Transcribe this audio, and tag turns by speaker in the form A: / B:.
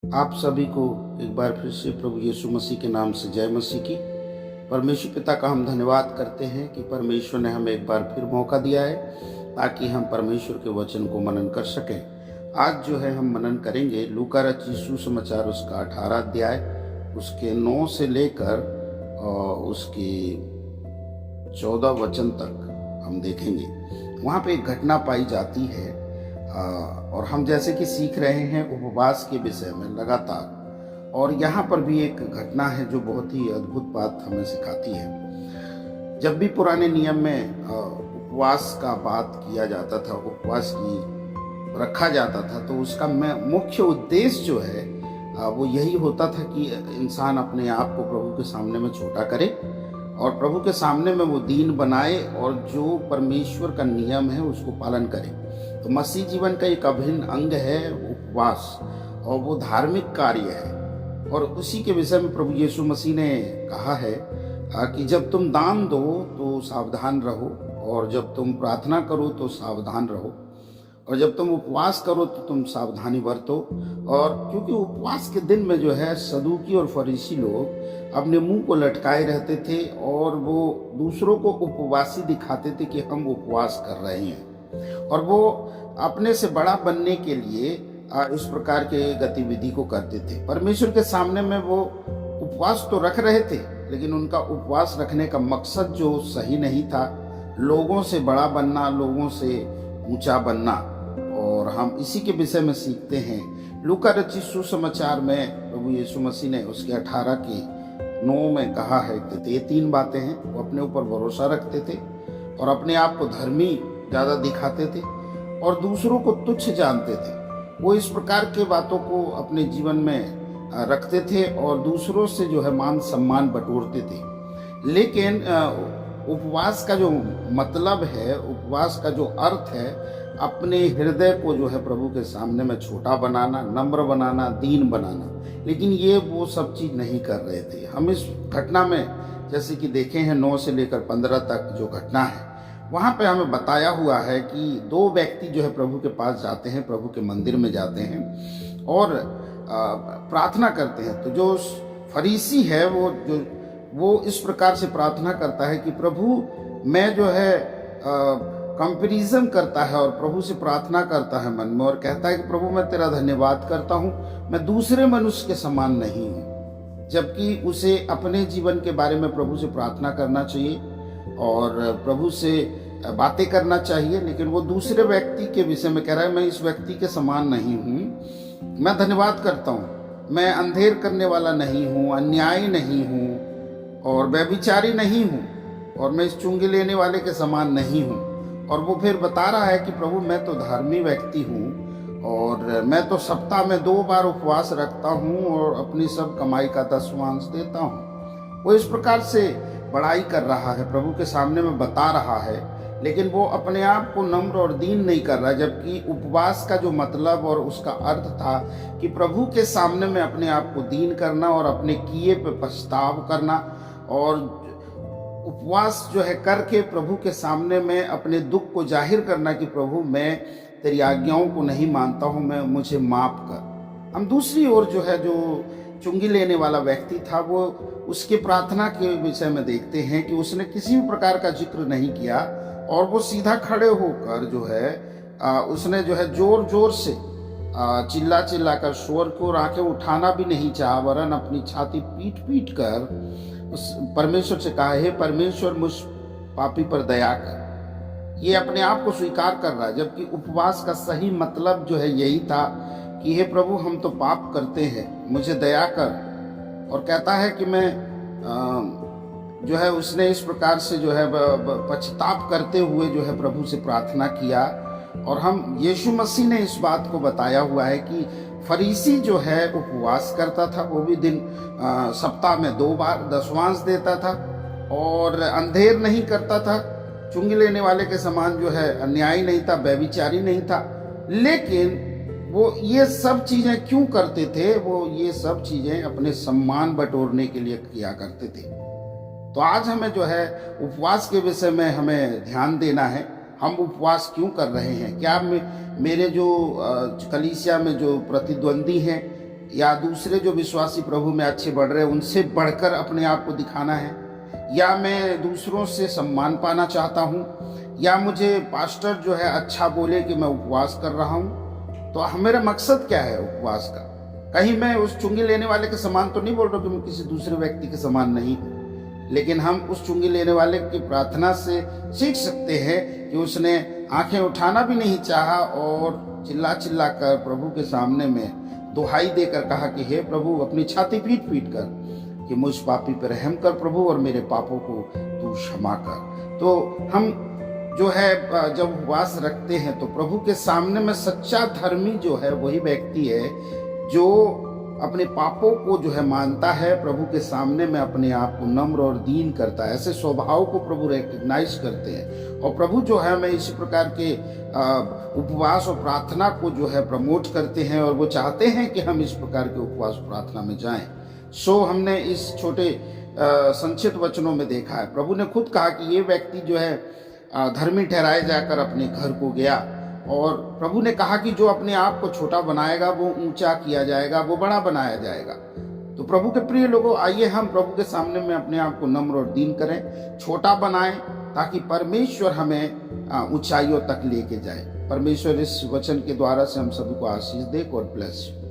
A: आप सभी को एक बार फिर से प्रभु यीशु मसीह के नाम से जय मसीह की। परमेश्वर पिता का हम धन्यवाद करते हैं कि परमेश्वर ने हमें एक बार फिर मौका दिया है ताकि हम परमेश्वर के वचन को मनन कर सकें। आज जो है हम मनन करेंगे लूका रचित सुसमाचार उसका 18 अध्याय उसके 9 से लेकर उसके 14 वचन तक हम देखेंगे। वहाँ पे एक घटना पाई जाती है और हम जैसे कि सीख रहे हैं उपवास के विषय में लगातार, और यहाँ पर भी एक घटना है जो बहुत ही अद्भुत बात हमें सिखाती है। जब भी पुराने नियम में उपवास का बात किया जाता था, उपवास की रखा जाता था, तो उसका मुख्य उद्देश्य जो है वो यही होता था कि इंसान अपने आप को प्रभु के सामने में छोटा करे और प्रभु के सामने में वो दीन बनाए और जो परमेश्वर का नियम है उसको पालन करे। तो मसीह जीवन का एक अभिन्न अंग है उपवास, और वो धार्मिक कार्य है। और उसी के विषय में प्रभु यीशु मसीह ने कहा है कि जब तुम दान दो तो सावधान रहो, और जब तुम प्रार्थना करो तो सावधान रहो, और जब तुम उपवास करो तो तुम सावधानी बरतो। और क्योंकि उपवास के दिन में जो है सदूकी और फरीसी लोग अपने मुंह को लटकाए रहते थे और वो दूसरों को उपवासी दिखाते थे कि हम उपवास कर रहे हैं, और वो अपने से बड़ा बनने के लिए इस प्रकार के गतिविधि को करते थे। परमेश्वर के सामने में वो उपवास तो रख रहे थे, लेकिन उनका उपवास रखने का मकसद जो सही नहीं था, लोगों से बड़ा बनना, लोगों से ऊंचा बनना। और हम इसी के विषय में सीखते हैं। लूका रचित सुसमाचार में प्रभु यीशु मसीह ने उसके 18 के 9 में कहा है कि ये 3 बातें हैं। वो अपने ऊपर भरोसा रखते थे और अपने आप को धर्मी ज़्यादा दिखाते थे और दूसरों को तुच्छ जानते थे। वो इस प्रकार के बातों को अपने जीवन में रखते थे और दूसरों से जो है मान सम्मान बटोरते थे। लेकिन उपवास का जो मतलब है, उपवास का जो अर्थ है, अपने हृदय को जो है प्रभु के सामने में छोटा बनाना, नम्र बनाना, दीन बनाना। लेकिन ये वो सब चीज़ नहीं कर रहे थे। हम इस घटना में जैसे कि देखे हैं 9 से लेकर 15 तक जो घटना है, वहाँ पे हमें बताया हुआ है कि 2 व्यक्ति जो है प्रभु के पास जाते हैं, प्रभु के मंदिर में जाते हैं और प्रार्थना करते हैं। तो जो फरीसी है वो इस प्रकार से प्रार्थना करता है कि प्रभु, मैं जो है कंपैरिजन करता है और प्रभु से प्रार्थना करता है मन में और कहता है कि प्रभु मैं तेरा धन्यवाद करता हूँ, मैं दूसरे मनुष्य के समान नहीं हूँ। जबकि उसे अपने जीवन के बारे में प्रभु से प्रार्थना करना चाहिए और प्रभु से बातें करना चाहिए, लेकिन वो दूसरे व्यक्ति के विषय में कह रहा है मैं इस व्यक्ति के समान नहीं हूँ, मैं धन्यवाद करता हूँ, मैं अंधेर करने वाला नहीं हूँ, अन्यायी नहीं हूँ और व्यभिचारी नहीं हूँ, और मैं इस चुंगी लेने वाले के समान नहीं हूँ। और वो फिर बता रहा है कि प्रभु मैं तो धार्मिक व्यक्ति हूँ और मैं तो सप्ताह में 2 बार उपवास रखता हूँ और अपनी सब कमाई का 10वांश देता हूँ। वो इस प्रकार से बड़ाई कर रहा है, प्रभु के सामने में बता रहा है, लेकिन वो अपने आप को नम्र और दीन नहीं कर रहा। जबकि उपवास का जो मतलब और उसका अर्थ था कि प्रभु के सामने में अपने आप को दीन करना और अपने किए पे पछताव करना, और उपवास जो है करके प्रभु के सामने में अपने दुख को जाहिर करना कि प्रभु मैं तेरी आज्ञाओं को नहीं मानता हूँ, मैं मुझे माफ कर। हम दूसरी ओर जो है जो चुंगी लेने वाला व्यक्ति था, वो उसके प्रार्थना के विषय में देखते हैं कि उसने किसी भी प्रकार का जिक्र नहीं किया और वो सीधा खड़े होकर जो है उसने जो है जोर जोर से चिल्ला चिल्ला कर स्वर को आके उठाना भी नहीं चाहा, वरन अपनी छाती पीट पीट कर उस परमेश्वर से कहा, हे परमेश्वर मुझ पापी पर दया कर। ये अपने आप को स्वीकार कर रहा है, जबकि उपवास का सही मतलब जो है यही था कि हे प्रभु हम तो पाप करते हैं, मुझे दया कर। और कहता है कि मैं जो है उसने इस प्रकार से जो है पछताप करते हुए जो है प्रभु से प्रार्थना किया। और हम यीशु मसीह ने इस बात को बताया हुआ है कि फरीसी जो है उपवास करता था, वो भी दिन सप्ताह में 2 बार 10वांश देता था और अंधेर नहीं करता था, चुंगी लेने वाले के समान जो है अन्यायी नहीं था, व्यभिचारी नहीं था। लेकिन वो ये सब चीज़ें क्यों करते थे? वो ये सब चीज़ें अपने सम्मान बटोरने के लिए किया करते थे। तो आज हमें जो है उपवास के विषय में हमें ध्यान देना है। हम उपवास क्यों कर रहे हैं? क्या मेरे जो कलीसिया में जो प्रतिद्वंदी हैं, या दूसरे जो विश्वासी प्रभु में अच्छे बढ़ रहे हैं उनसे बढ़कर अपने आप को दिखाना है, या मैं दूसरों से सम्मान पाना चाहता हूँ, या मुझे पास्टर जो है अच्छा बोले कि मैं उपवास कर रहा हूँ। तो मेरा मकसद क्या है उपवास का? कहीं मैं उस चुंगी लेने वाले के समान तो नहीं बोल रहा कि मैं किसी दूसरे व्यक्ति के समान नहीं हूँ, लेकिन हम उस चुंगी लेने वाले की प्रार्थना से सीख सकते हैं कि उसने आंखें उठाना भी नहीं चाहा और चिल्ला चिल्ला कर प्रभु के सामने में दुहाई देकर कहा कि हे प्रभु, अपनी छाती पीट पीट कर कि मुझ पापी पर रहम कर प्रभु, और मेरे पापों को तू क्षमा कर। तो हम जो है जब उपवास रखते हैं तो प्रभु के सामने में सच्चा धर्मी जो है वही व्यक्ति है जो अपने पापों को जो है मानता है, प्रभु के सामने में अपने आप को नम्र और दीन करता है। ऐसे स्वभाव को प्रभु रिकग्नाइज करते हैं, और प्रभु जो है हमें इसी प्रकार के उपवास और प्रार्थना को जो है प्रमोट करते हैं, और वो चाहते हैं कि हम इस प्रकार के उपवास प्रार्थना में जाएं। सो हमने इस छोटे संक्षिप्त वचनों में देखा है, प्रभु ने खुद कहा कि ये व्यक्ति जो है धर्मी ठहराए जाकर अपने घर को गया, और प्रभु ने कहा कि जो अपने आप को छोटा बनाएगा वो ऊंचा किया जाएगा, वो बड़ा बनाया जाएगा। तो प्रभु के प्रिय लोगों, आइए हम प्रभु के सामने में अपने आप को नम्र और दीन करें, छोटा बनाएं, ताकि परमेश्वर हमें ऊंचाइयों तक लेके जाए। परमेश्वर इस वचन के द्वारा से हम सभी को आशीष दे। God bless you.